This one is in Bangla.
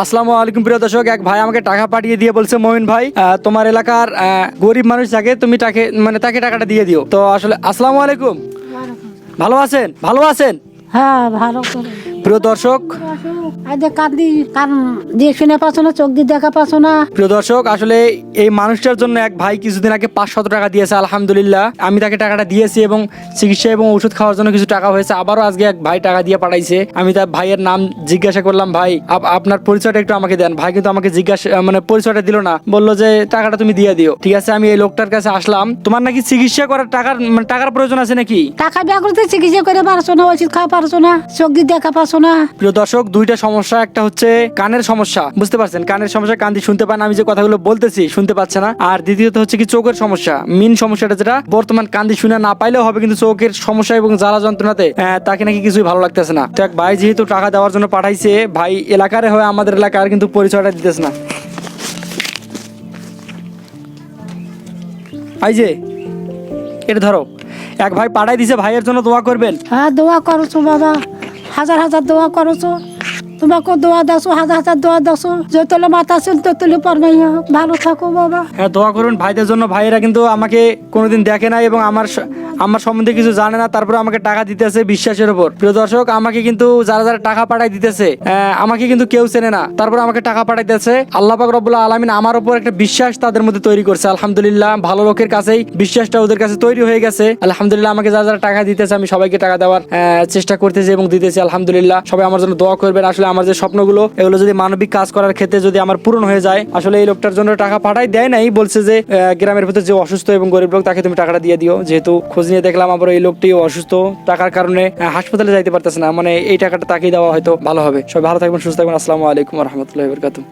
আসসালামু আলাইকুম প্রিয় দর্শক, এক ভাই আমাকে টাকা পাঠিয়ে দিয়ে বলছে, মমিন ভাই তোমার এলাকার গরিব মানুষ যাকে তুমি তাকে টাকাটা দিয়ে দিও। তো আসলে আসসালামু আলাইকুম, ভালো আছেন? ভালো আছেন? হ্যাঁ, ভালো করে প্রিয় দর্শক, কান্দি, কান দিয়ে শুনে পাচ্ছ না, চোখ দিয়ে দেখা পাচ্ছ না। প্রিয় দর্শক, আসলে এই মানুষটার জন্য এক ভাই কিছুদিন আগে 500 টাকা দিয়েছে। আলহামদুলিল্লাহ, আমি তাকে টাকাটা দিয়েছি এবং চিকিৎসা এবং ওষুধ খাওয়ার জন্য কিছু টাকা হয়েছে। আবারও আজকে এক ভাই টাকা দিয়ে পাঠাইছে। আমি তার ভাইয়ের নাম জিজ্ঞাসা করলাম, ভাই আপনার পরিচয়টা একটু আমাকে দেন। ভাই কিন্তু আমাকে পরিচয়টা দিল না, বললো যে টাকাটা তুমি দিয়ে দিও। ঠিক আছে, আমি এই লোকটার কাছে আসলাম। তোমার নাকি চিকিৎসা করার টাকার প্রয়োজন আছে নাকি? টাকা বিয়া করতে চিকিৎসা করে পারছো না, ওষুধ খাওয়া পারছো না, চোখ দিয়ে দেখা পাচ্ছ না। প্রিয় দর্শক, দুইটা সমস্যা। একটা হচ্ছে কানের সমস্যা, বুঝতে পারছেন, কানের সমস্যা, কান দিয়ে শুনতে পান, আমি যে কথাগুলো বলতেছি শুনতে পাচ্ছে না। আর দ্বিতীয়ত হচ্ছে কি চোখের সমস্যা, মেন সমস্যাটা যেটা বর্তমান, কান দিয়ে শুনে না পাইলেও হবে, কিন্তু চোখের সমস্যা এবং জ্বালা যন্ত্রণাতে তাকে নাকি কিছুই ভালো লাগতেছে না। তো এক ভাই যেহেতু টাকা দেওয়ার জন্য পাঠাইছে, ভাই এলাকার হয়ে আমাদের এলাকার কিন্তু পরিচয়টা দিতেছে না। এই যে এটা ধরো, এক ভাই পাঠাই দিছে, ভাইয়ের জন্য দোয়া করবেন। হ্যাঁ, দোয়া করছো বাবা, হাজার হাজার দোয়া করছো, তোমাকে দোয়া দাসো, হাজার হাজার দোয়া দাসো, যতলে মাথা ছিল ততলে পরমাই হোক, ভালো থাকো বাবা। হ্যাঁ, দোয়া করুন ভাইদের জন্য। ভাইয়েরা কিন্তু আমাকে কোনোদিন দেখে নাই এবং আমার সম্বন্ধে কিছু জানে না, তারপরে আমাকে টাকা দিতেছে বিশ্বাসের উপর। প্রিয় দর্শক, আমাকে কিন্তু যারা যারা টাকা পাঠাই দিতেছে, আমাকে কিন্তু কেউ চেনে না, তারপরে আমাকে টাকা পাঠাইতেছে। আল্লাহ পাক রব্বুল আলামিন আমার উপর একটা বিশ্বাস তাদের মধ্যে তৈরি করছে। আলহামদুলিল্লাহ, ভালো লোকের কাছেই বিশ্বাসটা ওদের কাছে তৈরি হয়ে গেছে। আলহামদুলিল্লাহ, আমাকে যারা যারা টাকা দিতেছে, আমি সবাইকে টাকা দেওয়ার চেষ্টা করতেছি এবং দিতেছি। আলহামদুলিল্লাহ, সবাই আমার জন্য দোয়া করবেন। আসলে আমার যে স্বপ্নগুলো, এগুলো যদি মানবিক কাজ করার ক্ষেত্রে যদি আমার পূরণ হয়ে যায়। আসলে এই লোকটার জন্য টাকা পাঠাই দেয় নাই, বলছে যে গ্রামের ভিতরে যে অসুস্থ এবং গরিব লোক, তাকে তুমি টাকাটা দিয়ে দিও। যেহেতু খোঁজ নিয়ে দেখলাম আবার এই লোকটিও অসুস্থ, টাকার কারণে হাসপাতালে যাইতে পারতেছে না, মানে এই টাকাটা তাকেই দেওয়া হয়তো ভালো হবে। সবাই ভালো থাকবেন, সুস্থ থাকবেন। আসসালামু আলাইকুম ওয়া রাহমাতুল্লাহি ওয়া বারাকাতুহু।